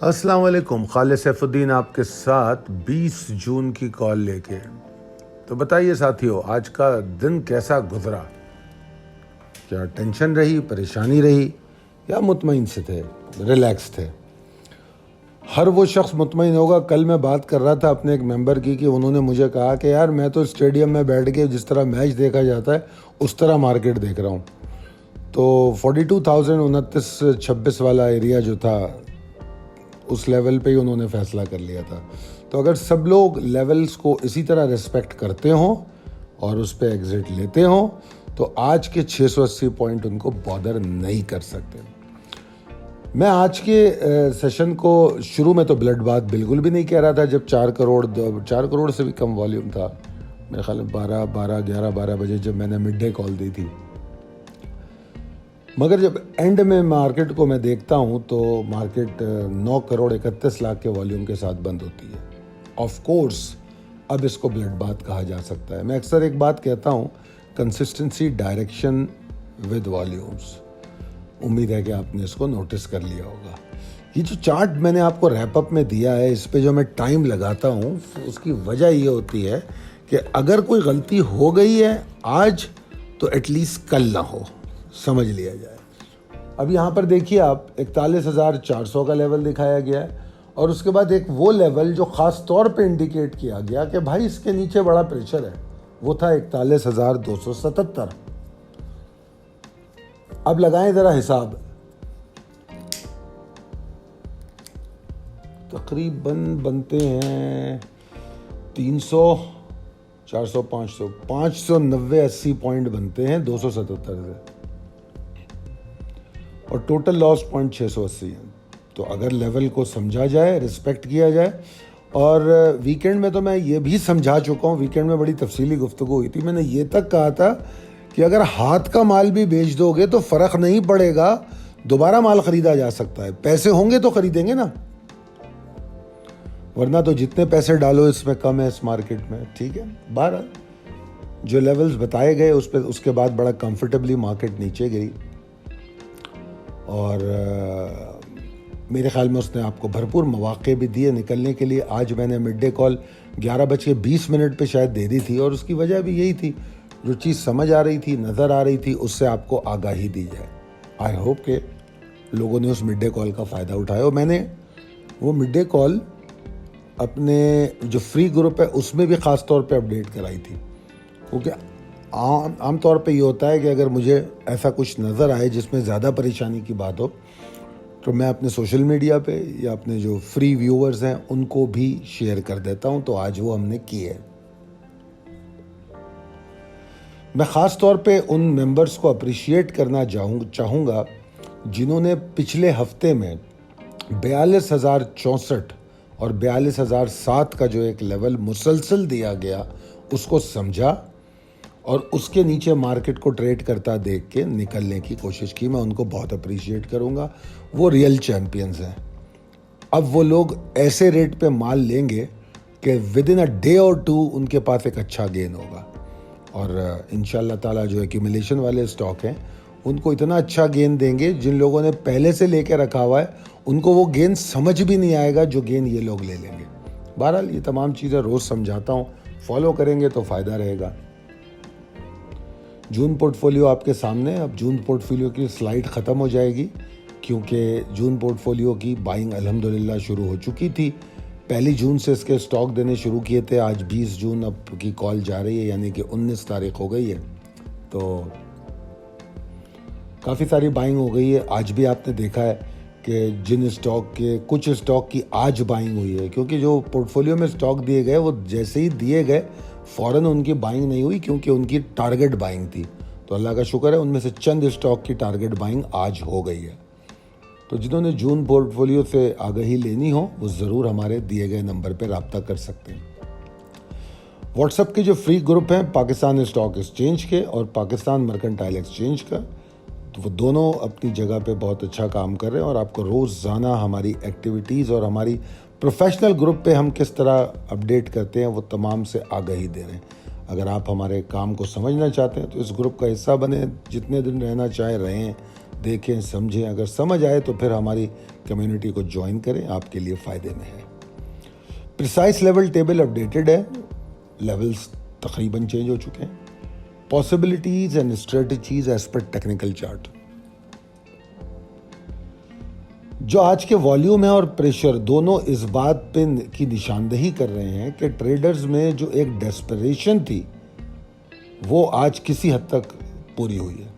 अस्सलाम वालेकुम। खालिद सैफुद्दीन आपके साथ 20 जून की कॉल लेके। तो बताइए साथियों, आज का दिन कैसा गुजरा? क्या टेंशन रही, परेशानी रही, या मुतमईन से थे, रिलैक्स थे? हर वो शख्स मुतमईन होगा। कल मैं बात कर रहा था अपने एक मेंबर की कि उन्होंने मुझे कहा कि यार मैं तो स्टेडियम में बैठ के जिस तरह मैच देखा जाता है उस तरह मार्केट देख रहा हूँ। तो 42,000 29-26 वाला एरिया जो था उस लेवल पे ही उन्होंने फ़ैसला कर लिया था। तो अगर सब लोग लेवल्स को इसी तरह रिस्पेक्ट करते हों और उस पर एग्ज़िट लेते हों तो आज के 680 पॉइंट उनको बॉदर नहीं कर सकते। मैं आज के सेशन को शुरू में तो ब्लड बात बिल्कुल भी नहीं कह रहा था। जब 4 करोड़ से भी कम वॉल्यूम था, मेरे ख्याल में 12 बजे जब मैंने मिड डे कॉल दी थी। मगर जब एंड में मार्केट को मैं देखता हूं तो मार्केट 9 करोड़ 31 लाख के वॉल्यूम के साथ बंद होती है। ऑफ कोर्स अब इसको ब्लड बात कहा जा सकता है। मैं अक्सर एक बात कहता हूं, कंसिस्टेंसी डायरेक्शन विद वॉल्यूम्स। उम्मीद है कि आपने इसको नोटिस कर लिया होगा। ये जो चार्ट मैंने आपको रैप अप में दिया है, इस पे जो मैं टाइम लगाता हूं उसकी वजह ये होती है कि अगर कोई गलती हो गई है आज तो एटलीस्ट कल ना हो, समझ लिया जाए। अब यहाँ पर देखिए आप, 41,400 का लेवल दिखाया गया है और उसके बाद एक वो लेवल जो ख़ास तौर पे इंडिकेट किया गया कि भाई इसके नीचे बड़ा प्रेशर है, वो था 41,277। अब लगाएं ज़रा हिसाब, तकरीबन बनते हैं 300, 400, 500, 590-80 पॉइंट बनते हैं 277 से, और टोटल लॉस पॉइंट 680 है। तो अगर लेवल को समझा जाए, रिस्पेक्ट किया जाए, और वीकेंड में तो मैं ये भी समझा चुका हूँ, वीकेंड में बड़ी तफसीली गुफ्तगू हुई थी। मैंने ये तक कहा था कि अगर हाथ का माल भी बेच दोगे तो फ़र्क नहीं पड़ेगा, दोबारा माल ख़रीदा जा सकता है। पैसे होंगे तो ख़रीदेंगे ना, वरना तो जितने पैसे डालो इसमें कम है इस मार्केट में। ठीक है, बहरहाल जो लेवल्स बताए गए उस पर, उसके बाद बड़ा कंफर्टेबली मार्केट नीचे गई और मेरे ख्याल में उसने आपको भरपूर मौक़े भी दिए निकलने के लिए। आज मैंने मिड डे कॉल 11:20 पे शायद दे दी थी और उसकी वजह भी यही थी, जो चीज़ समझ आ रही थी, नज़र आ रही थी, उससे आपको आगाही दी जाए। आई होप के लोगों ने उस मिड डे कॉल का फ़ायदा उठाया। और मैंने वो मिड डे कॉल अपने जो फ्री ग्रुप है उसमें भी ख़ास तौर पे अपडेट कराई थी, क्योंकि आम तौर पे ये होता है कि अगर मुझे ऐसा कुछ नज़र आए जिसमें ज़्यादा परेशानी की बात हो तो मैं अपने सोशल मीडिया पे या अपने जो फ्री व्यूअर्स हैं उनको भी शेयर कर देता हूं। तो आज वो हमने की है। मैं ख़ास तौर पे उन मेंबर्स को अप्रिशिएट करना चाहूँगा जिन्होंने पिछले हफ्ते में 42,064 और 42,007 का जो एक लेवल मुसलसल दिया गया उसको समझा और उसके नीचे मार्केट को ट्रेड करता देख के निकलने की कोशिश की। मैं उनको बहुत अप्रिशिएट करूंगा, वो रियल चैम्पियंस हैं। अब वो लोग ऐसे रेट पे माल लेंगे कि विद इन अ डे और टू उनके पास एक अच्छा गेन होगा, और इंशाल्लाह ताला जो एक्यूमुलेशन वाले स्टॉक हैं उनको इतना अच्छा गेन देंगे, जिन लोगों ने पहले से लेके रखा हुआ है उनको वो गेन समझ भी नहीं आएगा जो गेन ये लोग ले लेंगे। बहरहाल ये तमाम चीज़ें रोज़ समझाता हूँ, फॉलो करेंगे तो फ़ायदा रहेगा। जून पोर्टफोलियो आपके सामने। अब जून पोर्टफोलियो की स्लाइड ख़त्म हो जाएगी क्योंकि जून पोर्टफोलियो की बाइंग अल्हम्दुलिल्लाह शुरू हो चुकी थी। 1 जून से इसके स्टॉक देने शुरू किए थे। आज 20 जून अब की कॉल जा रही है, यानी कि 19 तारीख हो गई है, तो काफ़ी सारी बाइंग हो गई है। आज भी आपने देखा है कि जिन स्टॉक के, कुछ स्टॉक की आज बाइंग हुई है, क्योंकि जो पोर्टफोलियो में स्टॉक दिए गए वो जैसे ही दिए गए फ़ौरन उनकी बाइंग नहीं हुई, क्योंकि उनकी टारगेट बाइंग थी। तो अल्लाह का शुक्र है उनमें से चंद स्टॉक की टारगेट बाइंग आज हो गई है। तो जिन्होंने जून पोर्टफोलियो से आगाही लेनी हो वो ज़रूर हमारे दिए गए नंबर पर रब्ता कर सकते हैं। व्हाट्सएप के जो फ्री ग्रुप हैं पाकिस्तान स्टॉक एक्सचेंज के और पाकिस्तान मर्केंटाइल एक्सचेंज का, तो वो दोनों अपनी जगह पे बहुत अच्छा काम कर रहे हैं और आपको रोज़ाना हमारी एक्टिविटीज़ और हमारी प्रोफेशनल ग्रुप पे हम किस तरह अपडेट करते हैं वो तमाम से आगाही दे रहे हैं। अगर आप हमारे काम को समझना चाहते हैं तो इस ग्रुप का हिस्सा बने, जितने दिन रहना चाहे रहें, देखें, समझें। अगर समझ आए तो फिर हमारी कम्युनिटी को ज्वाइन करें, आपके लिए फ़ायदे में है। प्रिसाइज लेवल टेबल अपडेटेड है, लेवल्स तकरीबन चेंज हो चुके हैं। Possibilities and strategies as per technical chart. जो आज के वॉल्यूम है और प्रेशर दोनों इस बात पे की निशानदेही कर रहे हैं कि ट्रेडर्स में जो एक डेस्परेशन थी वो आज किसी हद तक पूरी हुई है।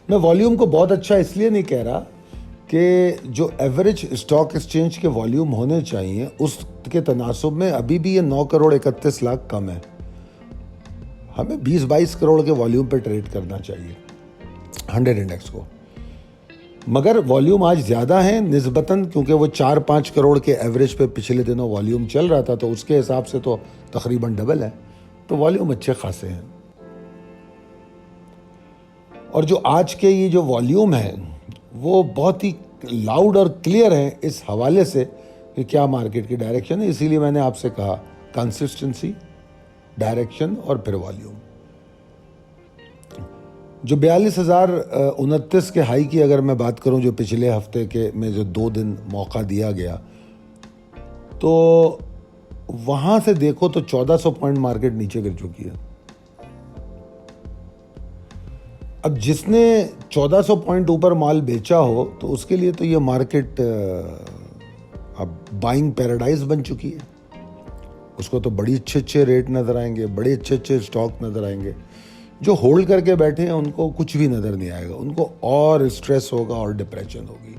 मैं वॉल्यूम को बहुत अच्छा इसलिए नहीं कह रहा कि जो एवरेज स्टॉक एक्सचेंज के वॉल्यूम होने चाहिए उसके तनासुब में अभी भी ये 9 करोड़ 31 लाख कम है। हमें 20-22 करोड़ के वॉल्यूम पे ट्रेड करना चाहिए 100 इंडेक्स को, मगर वॉल्यूम आज ज़्यादा है निस्बतन, क्योंकि वो 4-5 करोड़ के एवरेज पे पिछले दिनों वॉल्यूम चल रहा था, तो उसके हिसाब से तो तकरीबन डबल है, तो वॉल्यूम अच्छे खासे हैं। और जो आज के ये जो वॉल्यूम है वो बहुत ही लाउड और क्लियर है इस हवाले से कि क्या मार्केट की डायरेक्शन है। इसीलिए मैंने आपसे कहा कंसिस्टेंसी, डायरेक्शन और फिर वॉल्यूम। जो 42,029 के हाई की अगर मैं बात करूं, जो पिछले हफ्ते के में जो 2 दिन मौका दिया गया, तो वहां से देखो तो 1400 पॉइंट मार्केट नीचे गिर चुकी है। अब जिसने 1400 पॉइंट ऊपर माल बेचा हो तो उसके लिए तो ये मार्केट अब बाइंग पैराडाइज बन चुकी है। उसको तो बड़ी अच्छे रेट नजर आएंगे, बड़े अच्छे स्टॉक नजर आएंगे। जो होल्ड करके बैठे हैं उनको कुछ भी नजर नहीं आएगा, उनको और स्ट्रेस होगा और डिप्रेशन होगी,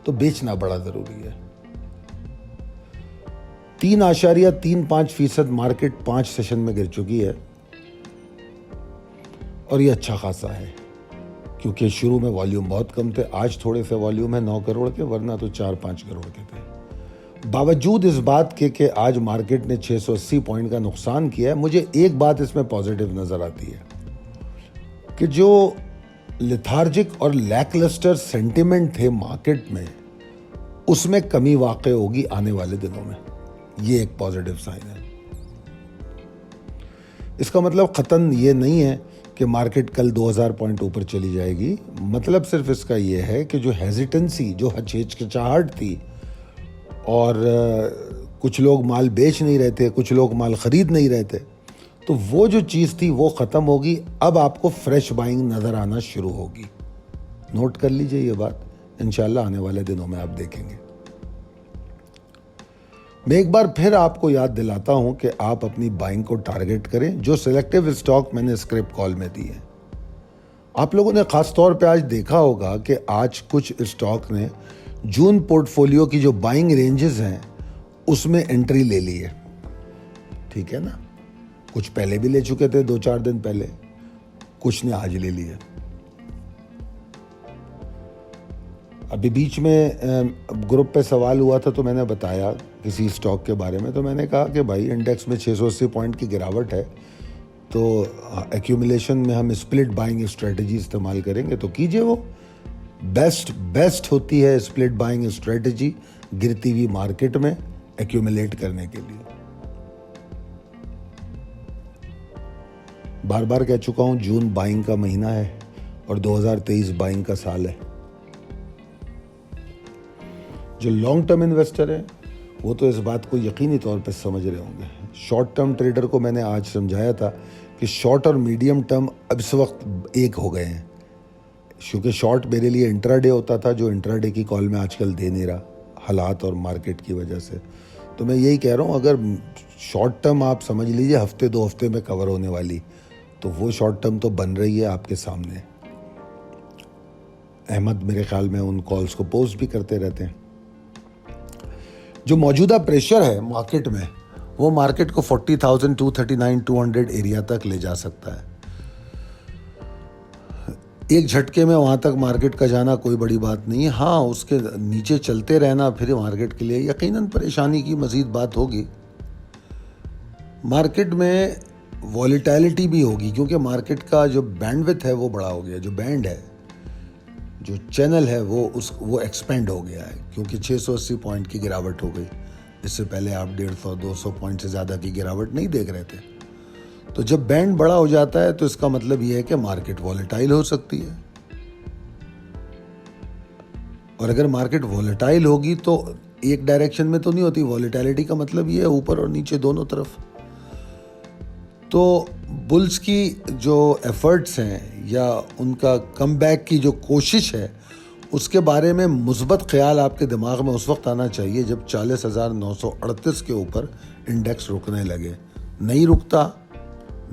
तो बेचना बड़ा जरूरी है। 3.35% मार्केट 5 सेशन में गिर चुकी है और ये अच्छा खासा है, क्योंकि शुरू में वॉल्यूम बहुत कम थे। आज थोड़े से वॉल्यूम है 9 करोड़ के, वरना तो 4-5 करोड़ के थे। बावजूद इस बात के आज मार्केट ने 680 पॉइंट का नुकसान किया है, मुझे एक बात इसमें पॉजिटिव नजर आती है कि जो लेथार्जिक और लैकलस्टर सेंटिमेंट थे मार्केट में, उसमें कमी वाक़ई होगी आने वाले दिनों में। ये एक पॉजिटिव साइन है। इसका मतलब ख़त्म ये नहीं है कि मार्केट कल 2000 पॉइंट ऊपर चली जाएगी। मतलब सिर्फ इसका ये है कि जो हेजिटेंसी, जो हिचकिचाहट थी और कुछ लोग माल बेच नहीं रहे थे, कुछ लोग माल ख़रीद नहीं रहे थे, तो वो जो चीज़ थी वो ख़त्म होगी। अब आपको फ्रेश बाइंग नज़र आना शुरू होगी। नोट कर लीजिए ये बात, इंशाल्लाह आने वाले दिनों में आप देखेंगे। मैं एक बार फिर आपको याद दिलाता हूं कि आप अपनी बाइंग को टारगेट करें। जो सिलेक्टिव स्टॉक मैंने स्क्रिप्ट कॉल में दी है, आप लोगों ने ख़ास तौर पे आज देखा होगा कि आज कुछ स्टॉक ने जून पोर्टफोलियो की जो बाइंग रेंजेस हैं उसमें एंट्री ले ली है। ठीक है ना, कुछ पहले भी ले चुके थे 2-4 दिन पहले, कुछ ने आज ले लिया। अभी बीच में ग्रुप पे सवाल हुआ था तो मैंने बताया किसी स्टॉक के बारे में, तो मैंने कहा कि भाई इंडेक्स में 680 पॉइंट की गिरावट है, तो एक्यूमुलेशन में हम स्प्लिट बाइंग स्ट्रेटजी इस्तेमाल करेंगे तो कीजिए। वो बेस्ट होती है स्प्लिट बाइंग स्ट्रेटजी गिरती हुई मार्केट में एक्यूमुलेट करने के लिए। बार बार कह चुका हूं, जून बाइंग का महीना है और 2023 बाइंग का साल है। जो लॉन्ग टर्म इन्वेस्टर हैं वो तो इस बात को यकीनी तौर पर समझ रहे होंगे। शॉर्ट टर्म ट्रेडर को मैंने आज समझाया था कि शॉर्ट और मीडियम टर्म अब इस वक्त एक हो गए हैं, क्योंकि शॉर्ट मेरे लिए इंट्राडे होता था, जो इंट्राडे की कॉल में आजकल दे नहीं रहा, हालात और मार्केट की वजह से। तो मैं यही कह रहा हूँ, अगर शॉर्ट टर्म आप समझ लीजिए हफ्ते 2 हफ्ते में कवर होने वाली, तो वो शॉर्ट टर्म तो बन रही है आपके सामने। अहमद मेरे ख्याल में उन कॉल्स को पोस्ट भी करते रहते हैं। जो मौजूदा प्रेशर है मार्केट में, वो मार्केट को 40,000, 239, 200 एरिया तक ले जा सकता है। एक झटके में वहाँ तक मार्केट का जाना कोई बड़ी बात नहीं है। हाँ, उसके नीचे चलते रहना फिर मार्केट के लिए यकीनन परेशानी की मज़ीद बात होगी। मार्केट में वॉलेटिलिटी भी होगी, क्योंकि मार्केट का जो बैंडविड्थ है वो बड़ा हो गया, जो बैंड है, जो चैनल है वो एक्सपेंड हो गया है, क्योंकि 680 पॉइंट की गिरावट हो गई। इससे पहले आप 150-200 पॉइंट से ज़्यादा की गिरावट नहीं देख रहे थे। तो जब बैंड बड़ा हो जाता है तो इसका मतलब यह है कि मार्केट वॉलेटाइल हो सकती है, और अगर मार्केट वॉलेटाइल होगी तो एक डायरेक्शन में तो नहीं होती। वॉलेटिलिटी का मतलब ये है ऊपर और नीचे दोनों तरफ। तो बुल्स की जो एफर्ट्स हैं या उनका कमबैक की जो कोशिश है, उसके बारे में मुस्बत ख्याल आपके दिमाग में उस वक्त आना चाहिए जब 40,938 के ऊपर इंडेक्स रुकने लगे। नहीं रुकता,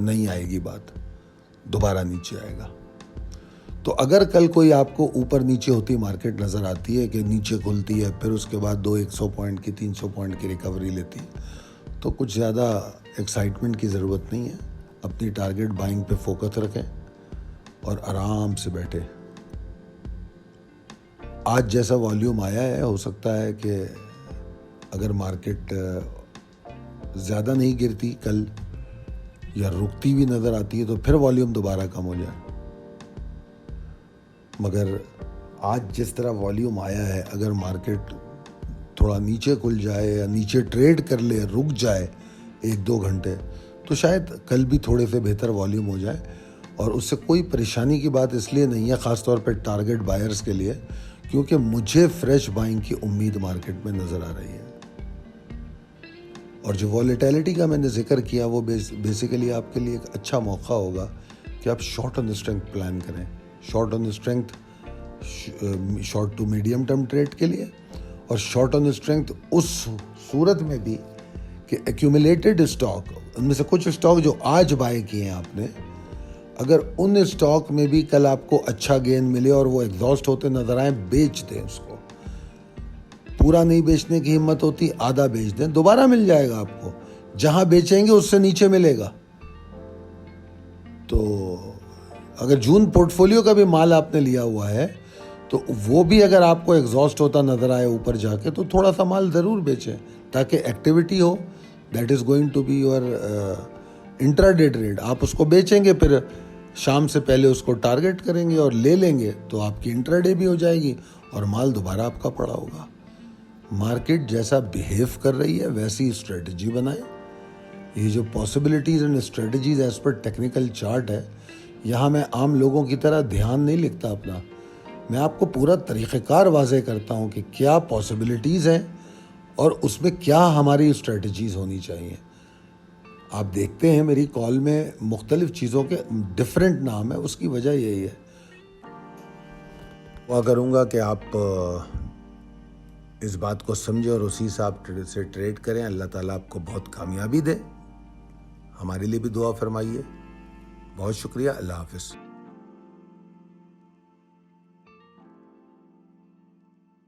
नहीं आएगी बात, दोबारा नीचे आएगा। तो अगर कल कोई आपको ऊपर नीचे होती मार्केट नज़र आती है कि नीचे खुलती है फिर उसके बाद 100 पॉइंट की 300 पॉइंट की रिकवरी लेती है, तो कुछ ज़्यादा एक्साइटमेंट की ज़रूरत नहीं है। अपनी टारगेट बाइंग पे फोकस रखें और आराम से बैठे। आज जैसा वॉल्यूम आया है, हो सकता है कि अगर मार्केट ज़्यादा नहीं गिरती कल या रुकती भी नज़र आती है तो फिर वॉल्यूम दोबारा कम हो जाए। मगर आज जिस तरह वॉल्यूम आया है, अगर मार्केट थोड़ा नीचे खुल जाए या नीचे ट्रेड कर ले, रुक जाए 1-2 घंटे, तो शायद कल भी थोड़े से बेहतर वॉल्यूम हो जाए। और उससे कोई परेशानी की बात इसलिए नहीं है, ख़ास तौर पे टारगेट बायर्स के लिए, क्योंकि मुझे फ्रेश बाइंग की उम्मीद मार्केट में नज़र आ रही है। और जो वॉलेटिलिटी का मैंने जिक्र किया वो बेसिकली आपके लिए एक अच्छा मौका होगा कि आप शॉर्ट ऑन स्ट्रेंथ प्लान करें। Short on strength short to medium term trade के लिए, और शॉर्ट ऑन स्ट्रेंथ उस सूरत में भी कि एक्यूमुलेटेड स्टॉक, उनमें से कुछ स्टॉक जो आज बाय किए हैं आपने, अगर उन स्टॉक में भी कल आपको अच्छा गेन मिले और वो एग्जॉस्ट होते नजर आए, बेच दें उसको। पूरा नहीं बेचने की हिम्मत होती, आधा बेच दें, दोबारा मिल जाएगा आपको। जहां बेचेंगे उससे नीचे मिलेगा। तो अगर जून पोर्टफोलियो का भी माल आपने लिया हुआ है तो वो भी अगर आपको एग्जॉस्ट होता नजर आए ऊपर जाके, तो थोड़ा सा माल ज़रूर बेचें ताकि एक्टिविटी हो। That is going to be your intraday trade. आप उसको बेचेंगे, फिर शाम से पहले उसको टारगेट करेंगे और ले लेंगे, तो आपकी इंट्राडे भी हो जाएगी और माल दोबारा आपका पड़ा होगा। मार्केट जैसा बिहेव कर रही है वैसी स्ट्रेटजी बनाएं। ये जो possibilities and strategies as per technical chart है, यहाँ मैं आम लोगों की तरह ध्यान नहीं लिखता अपना, मैं आपको पूरा तरीक़ेकार वाज़े करता हूँ कि क्या पॉसिबिलिटीज़ हैं और उसमें क्या हमारी स्ट्रेटजीज़ होनी चाहिए। आप देखते हैं मेरी कॉल में मुख्तलिफ़ चीज़ों के डिफरेंट नाम है, उसकी वजह यही है। दुआ करूँगा कि आप इस बात को समझें और उसी हिसाब से ट्रेड करें। अल्लाह ताला आपको बहुत कामयाबी दे। हमारे लिए भी दुआ फरमाइए। बहुत शुक्रिया। अल्लाह हाफ़िज़।